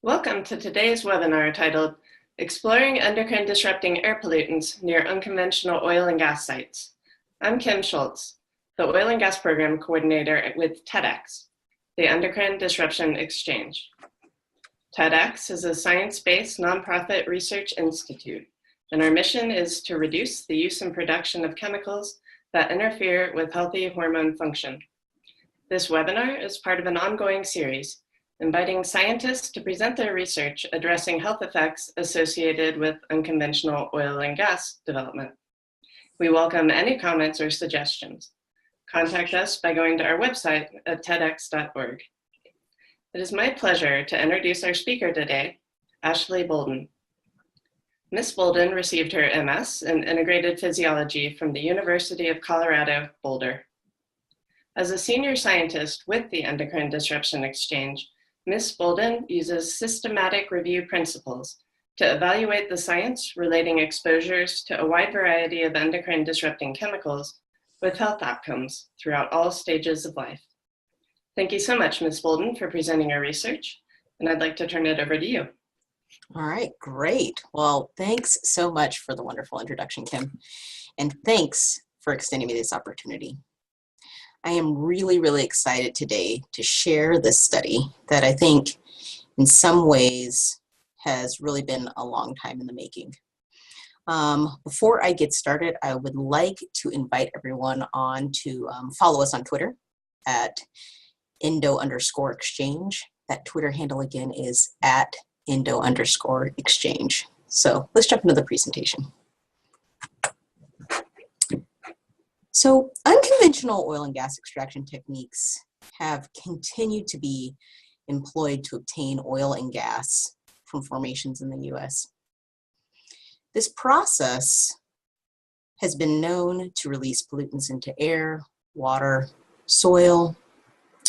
Welcome to today's webinar titled Exploring Endocrine Disrupting Air Pollutants Near Unconventional Oil and Gas Sites. I'm Kim Schultz, the Oil and Gas Program Coordinator with TEDx, the Endocrine Disruption Exchange. TEDx is a science-based nonprofit research institute, and our mission is to reduce the use and production of chemicals that interfere with healthy hormone function. This webinar is part of an ongoing series inviting scientists to present their research addressing health effects associated with unconventional oil and gas development. We welcome any comments or suggestions. Contact us by going to our website at tedx.org. It is my pleasure to introduce our speaker today, Ashley Bolden. Ms. Bolden received her MS in Integrated Physiology from the University of Colorado, Boulder. As a senior scientist with the Endocrine Disruption Exchange, Ms. Bolden uses systematic review principles to evaluate the science relating exposures to a wide variety of endocrine disrupting chemicals with health outcomes throughout all stages of life. Thank you so much, Ms. Bolden, for presenting your research, and I'd like to turn it over to you. All right, great. Well, thanks so much for the wonderful introduction, Kim, and thanks for extending me this opportunity. I am really excited today to share this study that I think in some ways has really been a long time in the making. Before I get started, I would like to invite everyone on to follow us on Twitter at endo_exchange. That Twitter handle again is at endo_exchange. So let's jump into the presentation. So unconventional oil and gas extraction techniques have continued to be employed to obtain oil and gas from formations in the US. This process has been known to release pollutants into air, water, soil,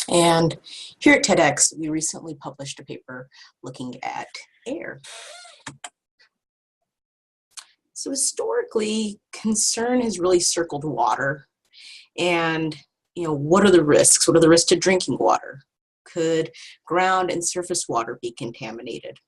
and here at TEDx, we recently published a paper looking at air. So historically, concern has really circled water and, what are the risks? What are the risks to drinking water? Could ground and surface water be contaminated?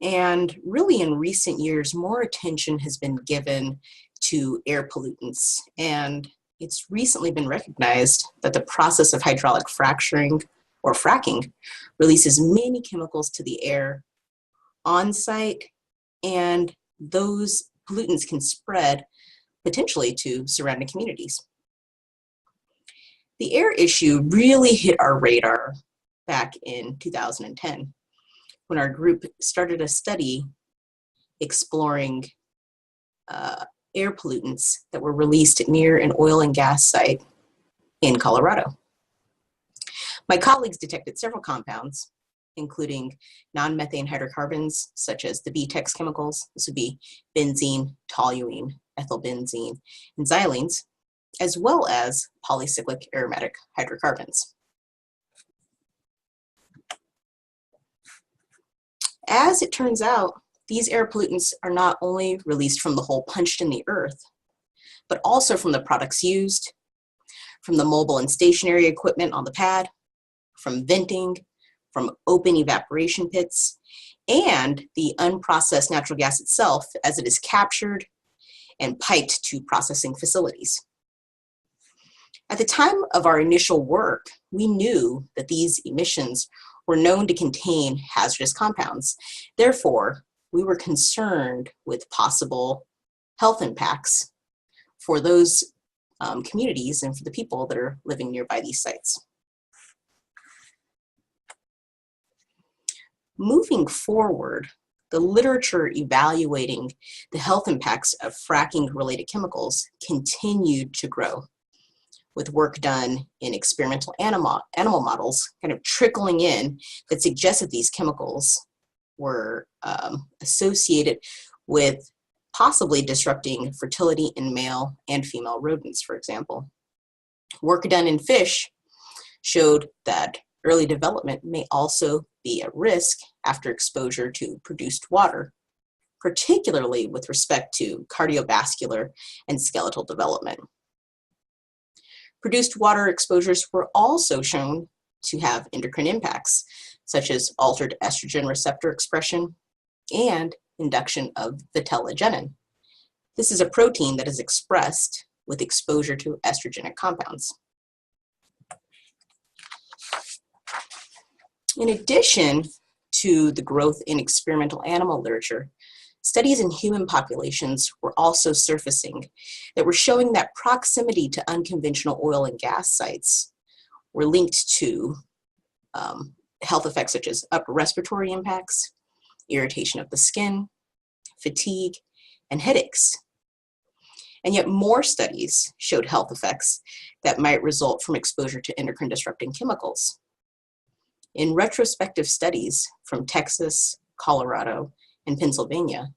And really in recent years, more attention has been given to air pollutants. And it's recently been recognized that the process of hydraulic fracturing or fracking releases many chemicals to the air on site, and those pollutants can spread potentially to surrounding communities. The air issue really hit our radar back in 2010 when our group started a study exploring air pollutants that were released near an oil and gas site in Colorado. My colleagues detected several compounds, including non-methane hydrocarbons, such as the BTEX chemicals. This would be benzene, toluene, ethylbenzene, and xylenes, as well as polycyclic aromatic hydrocarbons. As it turns out, these air pollutants are not only released from the hole punched in the earth, but also from the products used, from the mobile and stationary equipment on the pad, from venting, from open evaporation pits, and the unprocessed natural gas itself as it is captured and piped to processing facilities. At the time of our initial work, we knew that these emissions were known to contain hazardous compounds. Therefore, we were concerned with possible health impacts for those communities and for the people that are living nearby these sites. Moving forward, the literature evaluating the health impacts of fracking-related chemicals continued to grow, with work done in experimental animal models kind of trickling in that suggested these chemicals were associated with possibly disrupting fertility in male and female rodents, for example. Work done in fish showed that early development may also be at risk after exposure to produced water, particularly with respect to cardiovascular and skeletal development. Produced water exposures were also shown to have endocrine impacts, such as altered estrogen receptor expression and induction of vitellogenin. This is a protein that is expressed with exposure to estrogenic compounds. In addition to the growth in experimental animal literature, studies in human populations were also surfacing that were showing that proximity to unconventional oil and gas sites were linked to health effects such as upper respiratory impacts, irritation of the skin, fatigue, and headaches. And yet more studies showed health effects that might result from exposure to endocrine disrupting chemicals. In retrospective studies from Texas, Colorado, and Pennsylvania,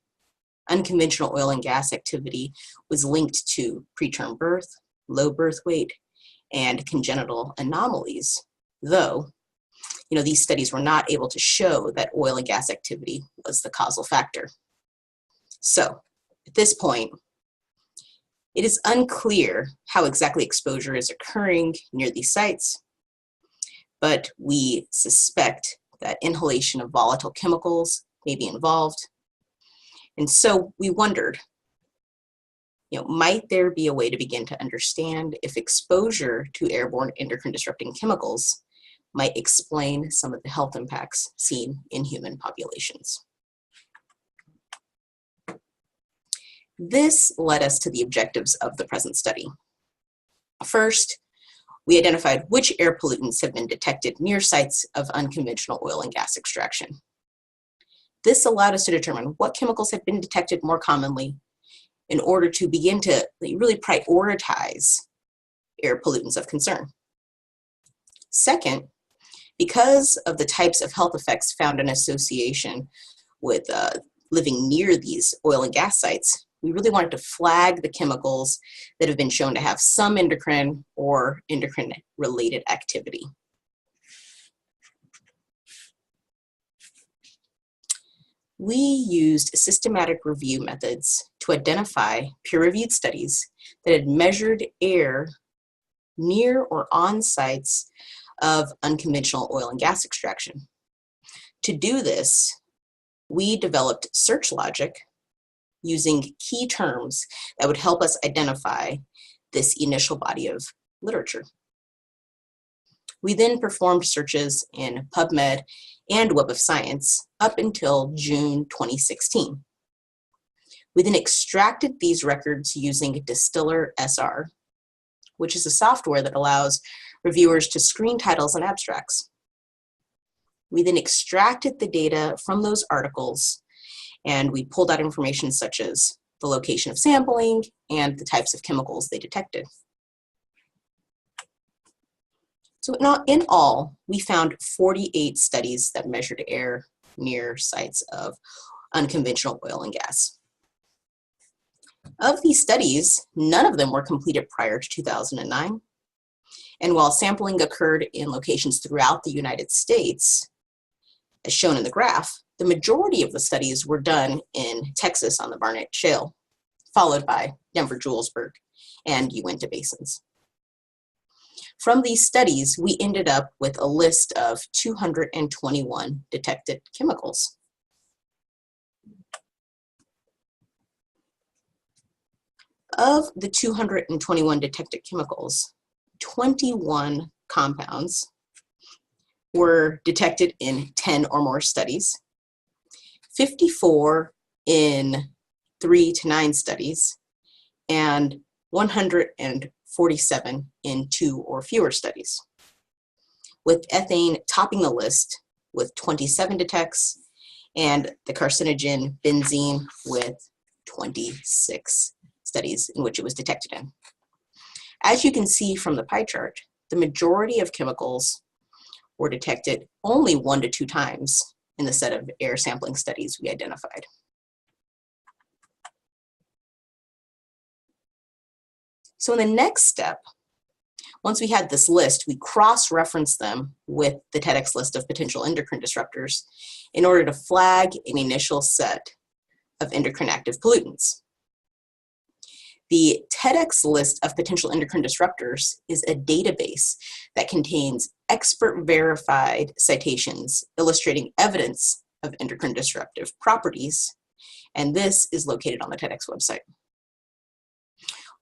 unconventional oil and gas activity was linked to preterm birth, low birth weight, and congenital anomalies, though these studies were not able to show that oil and gas activity was the causal factor. So at this point, it is unclear how exactly exposure is occurring near these sites, but we suspect that inhalation of volatile chemicals may be involved. And so we wondered, might there be a way to begin to understand if exposure to airborne endocrine disrupting chemicals might explain some of the health impacts seen in human populations? This led us to the objectives of the present study. First, we identified which air pollutants have been detected near sites of unconventional oil and gas extraction. This allowed us to determine what chemicals had been detected more commonly in order to begin to really prioritize air pollutants of concern. Second, because of the types of health effects found in association with living near these oil and gas sites, we really wanted to flag the chemicals that have been shown to have some endocrine or endocrine-related activity. We used systematic review methods to identify peer-reviewed studies that had measured air near or on sites of unconventional oil and gas extraction. To do this, we developed search logic using key terms that would help us identify this initial body of literature. We then performed searches in PubMed and Web of Science up until June 2016. We then extracted these records using Distiller SR, which is a software that allows reviewers to screen titles and abstracts. We then extracted the data from those articles, and we pulled out information such as the location of sampling and the types of chemicals they detected. So in all, we found 48 studies that measured air near sites of unconventional oil and gas. Of these studies, none of them were completed prior to 2009. And while sampling occurred in locations throughout the United States, as shown in the graph, the majority of the studies were done in Texas on the Barnett Shale, followed by Denver-Julesburg and Uinta basins. From these studies, we ended up with a list of 221 detected chemicals. Of the 221 detected chemicals, 21 compounds were detected in 10 or more studies, 54 in 3 to 9 studies, and 147 in 2 or fewer studies, with ethane topping the list with 27 detects and the carcinogen benzene with 26 studies in which it was detected in. As you can see from the pie chart, the majority of chemicals were detected only 1 to 2 times in the set of air sampling studies we identified. So in the next step, once we had this list, we cross-referenced them with the TEDx list of potential endocrine disruptors in order to flag an initial set of endocrine active pollutants. The TEDx list of potential endocrine disruptors is a database that contains expert-verified citations illustrating evidence of endocrine disruptive properties, and this is located on the TEDx website.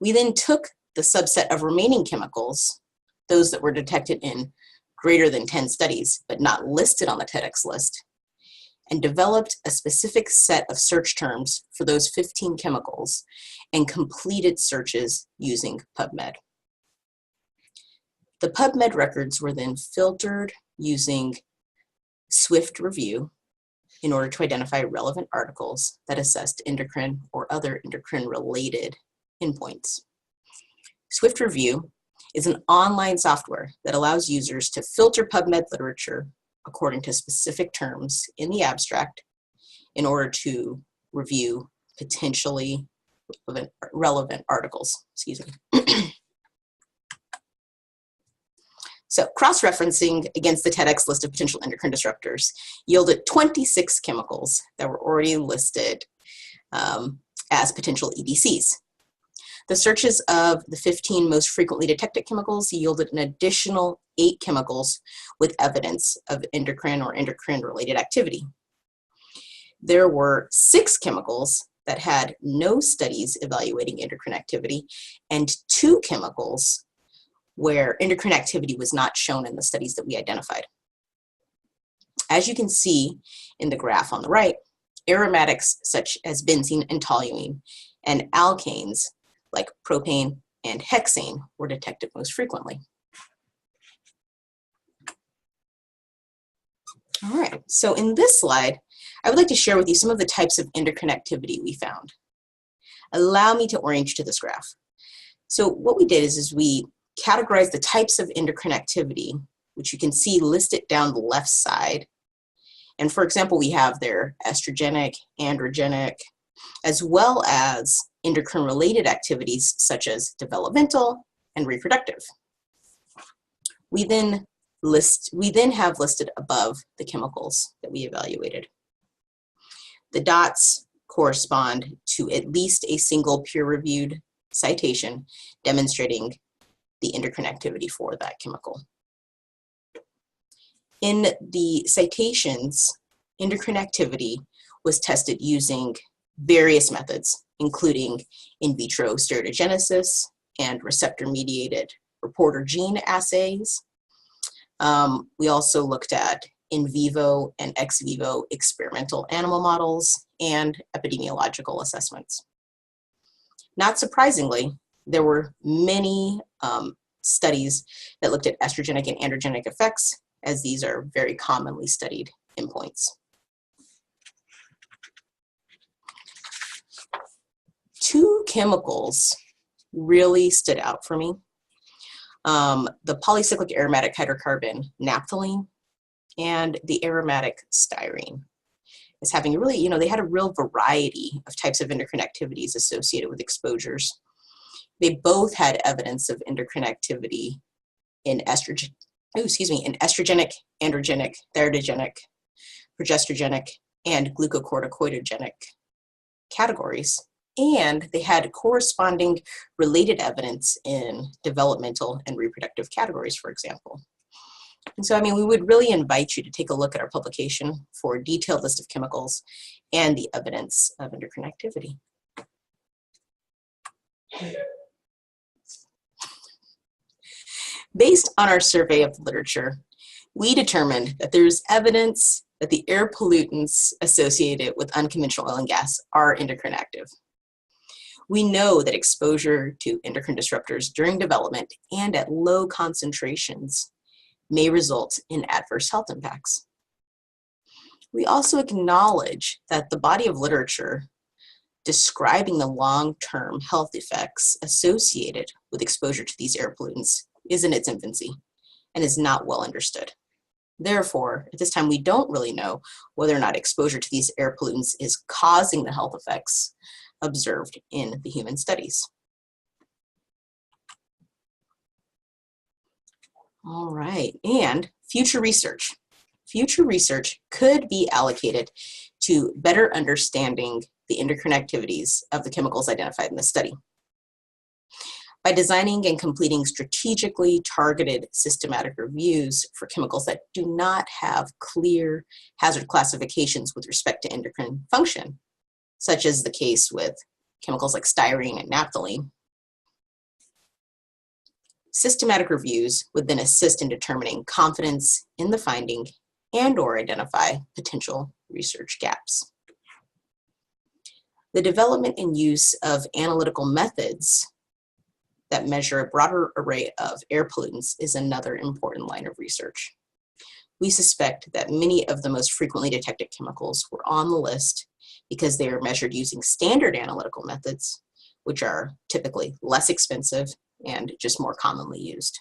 We then took the subset of remaining chemicals, those that were detected in greater than 10 studies but not listed on the TEDx list, and developed a specific set of search terms for those 15 chemicals and completed searches using PubMed. The PubMed records were then filtered using swift review in order to identify relevant articles that assessed endocrine or other endocrine-related endpoints. Swift review is an online software that allows users to filter PubMed literature according to specific terms in the abstract in order to review potentially relevant articles. Excuse me. So cross-referencing against the TEDx list of potential endocrine disruptors yielded 26 chemicals that were already listed as potential EDCs. The searches of the 15 most frequently detected chemicals yielded an additional 8 chemicals with evidence of endocrine or endocrine-related activity. There were 6 chemicals that had no studies evaluating endocrine activity and 2 chemicals where endocrine activity was not shown in the studies that we identified. As you can see in the graph on the right, aromatics such as benzene and toluene and alkanes like propane and hexane were detected most frequently. All right, so in this slide, I would like to share with you some of the types of endocrine activity we found. Allow me to orient you to this graph. So what we did is we categorized the types of endocrine activity, which you can see listed down the left side. And for example, we have there estrogenic, androgenic, as well as endocrine-related activities such as developmental and reproductive. We then have listed above the chemicals that we evaluated. The dots correspond to at least a single peer-reviewed citation demonstrating the endocrine activity for that chemical. In the citations, endocrine activity was tested using various methods, including in vitro steroidogenesis and receptor-mediated reporter gene assays. We also looked at in vivo and ex vivo experimental animal models and epidemiological assessments. Not surprisingly, there were many studies that looked at estrogenic and androgenic effects, as these are very commonly studied endpoints. 2 chemicals really stood out for me. The polycyclic aromatic hydrocarbon naphthalene and the aromatic styrene as having a really, they had a real variety of types of endocrine activities associated with exposures. They both had evidence of endocrine activity in estrogenic, androgenic, thyroidogenic, progesterogenic, and glucocorticoidogenic categories. And they had corresponding related evidence in developmental and reproductive categories, for example. And so, we would really invite you to take a look at our publication for a detailed list of chemicals and the evidence of endocrine activity. Based on our survey of the literature, we determined that there's evidence that the air pollutants associated with unconventional oil and gas are endocrine active. We know that exposure to endocrine disruptors during development and at low concentrations may result in adverse health impacts. We also acknowledge that the body of literature describing the long-term health effects associated with exposure to these air pollutants is in its infancy and is not well understood. Therefore, at this time, we don't really know whether or not exposure to these air pollutants is causing the health effects observed in the human studies. All right, and future research. Future research could be allocated to better understanding the endocrine activities of the chemicals identified in the study. By designing and completing strategically targeted systematic reviews for chemicals that do not have clear hazard classifications with respect to endocrine function, such as the case with chemicals like styrene and naphthalene, systematic reviews would then assist in determining confidence in the finding and/or identify potential research gaps. The development and use of analytical methods that measure a broader array of air pollutants is another important line of research. We suspect that many of the most frequently detected chemicals were on the list because they are measured using standard analytical methods, which are typically less expensive and just more commonly used.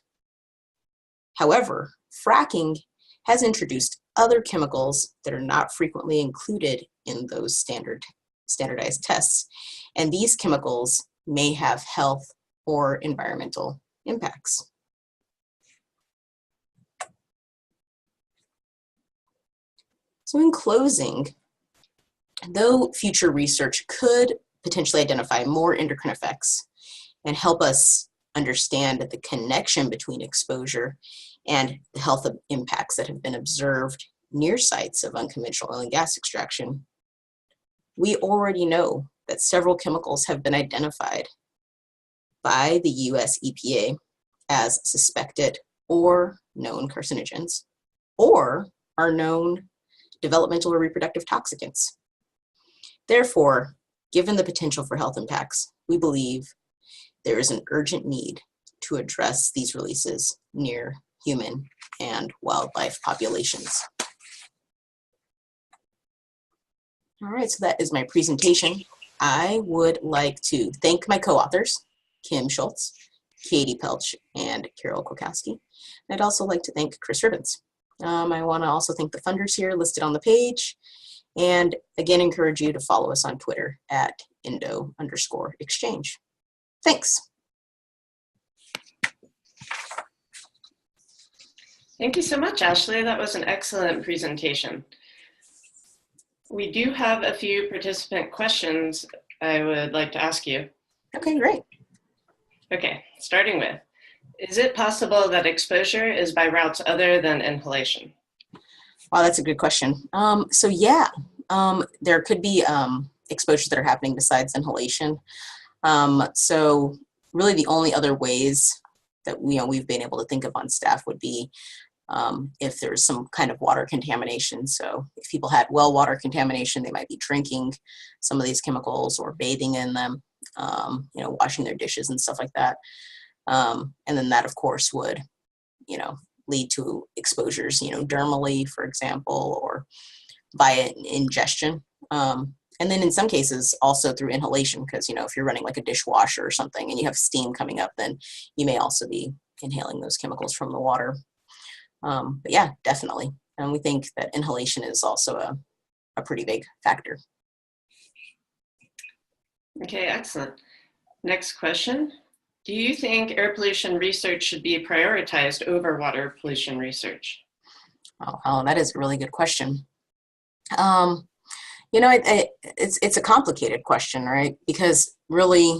However, fracking has introduced other chemicals that are not frequently included in those standardized tests, and these chemicals may have health or environmental impacts. So in closing, though future research could potentially identify more endocrine effects and help us understand the connection between exposure and the health impacts that have been observed near sites of unconventional oil and gas extraction, we already know that several chemicals have been identified by the US EPA as suspected or known carcinogens, or are known developmental or reproductive toxicants. Therefore, given the potential for health impacts, we believe there is an urgent need to address these releases near human and wildlife populations. All right, so that is my presentation. I would like to thank my co-authors, Kim Schultz, Katie Pelch, and Carol Kwakowski. I'd also like to thank Chris Ribbons. I want to also thank the funders here listed on the page, and again encourage you to follow us on Twitter at @Indo_exchange. Thanks. Thank you so much, Ashley. That was an excellent presentation. We do have a few participant questions I would like to ask you. Okay, great. Okay, starting with, is it possible that exposure is by routes other than inhalation? Wow, that's a good question. So yeah, there could be exposures that are happening besides inhalation. So really the only other ways that we've been able to think of on staff would be if there's some kind of water contamination. So if people had well water contamination, they might be drinking some of these chemicals or bathing in them, washing their dishes and stuff like that. And then that, of course, would, lead to exposures, dermally, for example, or via ingestion. And then in some cases also through inhalation, because, if you're running like a dishwasher or something and you have steam coming up, then you may also be inhaling those chemicals from the water. But yeah, definitely. And we think that inhalation is also a pretty big factor. Okay, excellent. Next question. Do you think air pollution research should be prioritized over water pollution research? Oh, that is a really good question. It's a complicated question, right? Because really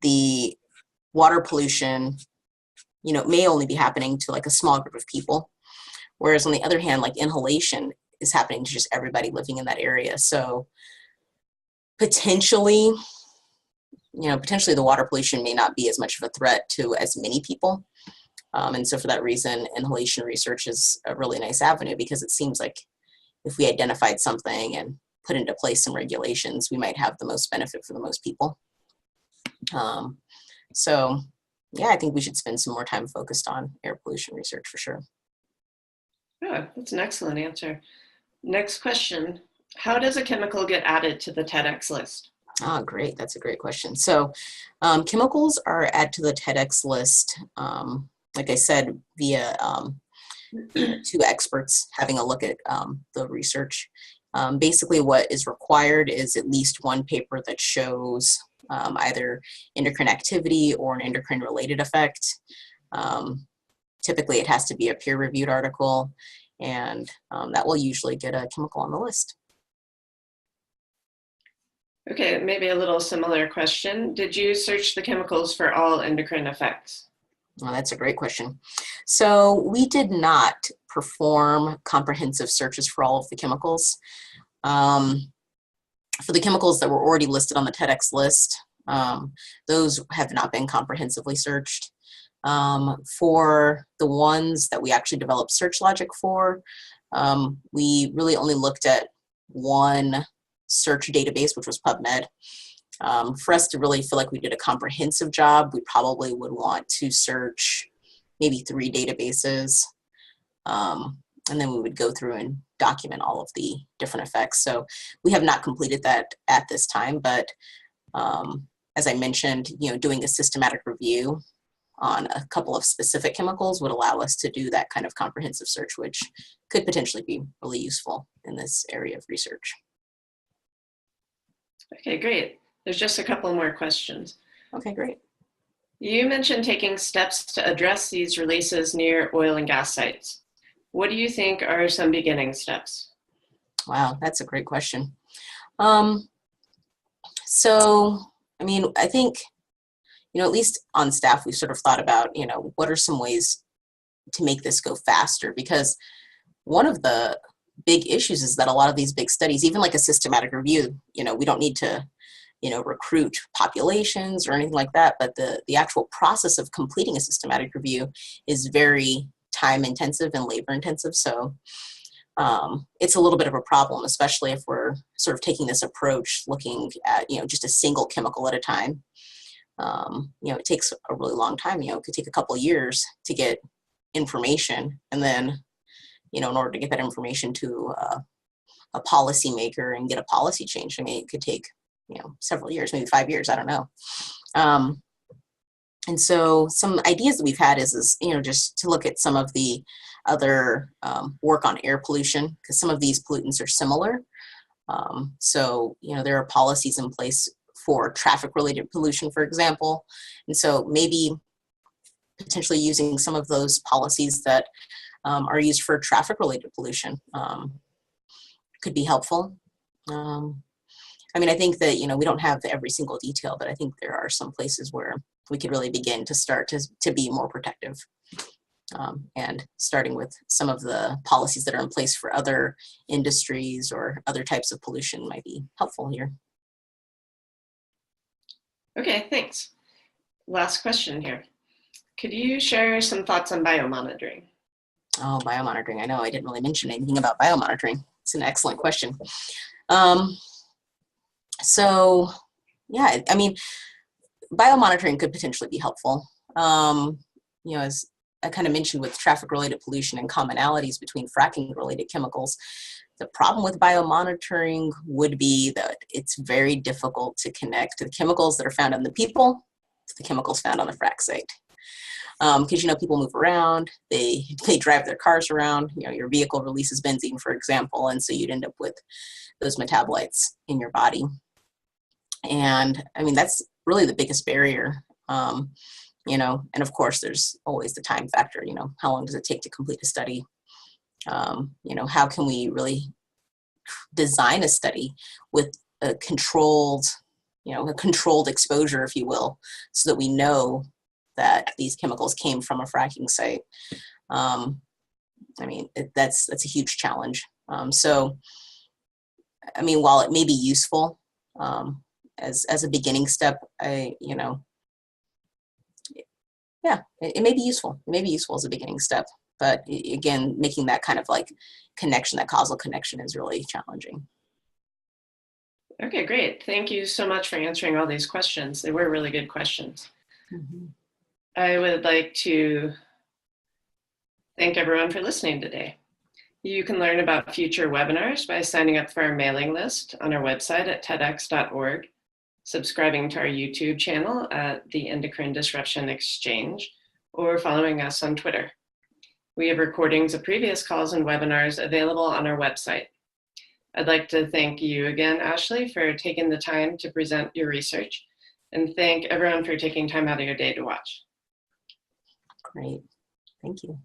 the water pollution, may only be happening to like a small group of people. Whereas on the other hand, like inhalation is happening to just everybody living in that area. So potentially the water pollution may not be as much of a threat to as many people. And so for that reason, inhalation research is a really nice avenue, because it seems like if we identified something and put into place some regulations, we might have the most benefit for the most people. So yeah, I think we should spend some more time focused on air pollution research for sure. Oh, that's an excellent answer. Next question. How does a chemical get added to the TEDx list? Oh, great. That's a great question. So chemicals are added to the TEDx list, like I said, via two experts having a look at the research. Basically what is required is at least one paper that shows either endocrine activity or an endocrine related effect. Typically it has to be a peer-reviewed article, and that will usually get a chemical on the list. Okay, maybe a little similar question. Did you search the chemicals for all endocrine effects? Well, that's a great question. So we did not perform comprehensive searches for all of the chemicals. For the chemicals that were already listed on the TEDx list, those have not been comprehensively searched. For the ones that we actually developed search logic for, we really only looked at one search database, which was PubMed. For us to really feel like we did a comprehensive job, we probably would want to search maybe 3 databases. And then we would go through and document all of the different effects. So we have not completed that at this time, but as I mentioned, doing a systematic review on a couple of specific chemicals would allow us to do that kind of comprehensive search, which could potentially be really useful in this area of research. Okay, great. There's just a couple more questions. Okay, great. You mentioned taking steps to address these releases near oil and gas sites. What do you think are some beginning steps? Wow, that's a great question. I think, at least on staff, we've sort of thought about, what are some ways to make this go faster? Because one of the big issues is that a lot of these big studies, even like a systematic review, we don't need to, recruit populations or anything like that, but the actual process of completing a systematic review is very time intensive and labor intensive. So it's a little bit of a problem, especially if we're sort of taking this approach, looking at, just a single chemical at a time. It takes a really long time. It could take a couple of years to get information. And then, in order to get that information to a policymaker and get a policy change, it could take, several years, maybe 5 years, I don't know. And so some ideas that we've had is just to look at some of the other work on air pollution, because some of these pollutants are similar. So there are policies in place for traffic-related pollution, for example. And so maybe potentially using some of those policies that are used for traffic-related pollution could be helpful. I think that, we don't have every single detail, but I think there are some places where we could really begin to start to be more protective. And starting with some of the policies that are in place for other industries or other types of pollution might be helpful here. Okay, thanks. Last question here. Could you share some thoughts on biomonitoring? Oh, biomonitoring. I know I didn't really mention anything about biomonitoring. It's an excellent question. So yeah, biomonitoring could potentially be helpful. As I kind of mentioned with traffic-related pollution and commonalities between fracking-related chemicals, the problem with biomonitoring would be that it's very difficult to connect the chemicals that are found in the people to the chemicals found on the frack site. Because, people move around, they drive their cars around, your vehicle releases benzene, for example, and so you'd end up with those metabolites in your body. And that's really the biggest barrier, and of course there's always the time factor, how long does it take to complete a study? How can we really design a study with a controlled exposure, if you will, so that we know that these chemicals came from a fracking site. That's a huge challenge. So while it may be useful as a beginning step, it may be useful. It may be useful as a beginning step, but again, making that kind of connection, that causal connection, is really challenging. Okay, great. Thank you so much for answering all these questions. They were really good questions. Mm-hmm. I would like to thank everyone for listening today. You can learn about future webinars by signing up for our mailing list on our website at tedx.org, subscribing to our YouTube channel at the Endocrine Disruption Exchange, or following us on Twitter. We have recordings of previous calls and webinars available on our website. I'd like to thank you again, Ashley, for taking the time to present your research, and thank everyone for taking time out of your day to watch. Great. Thank you.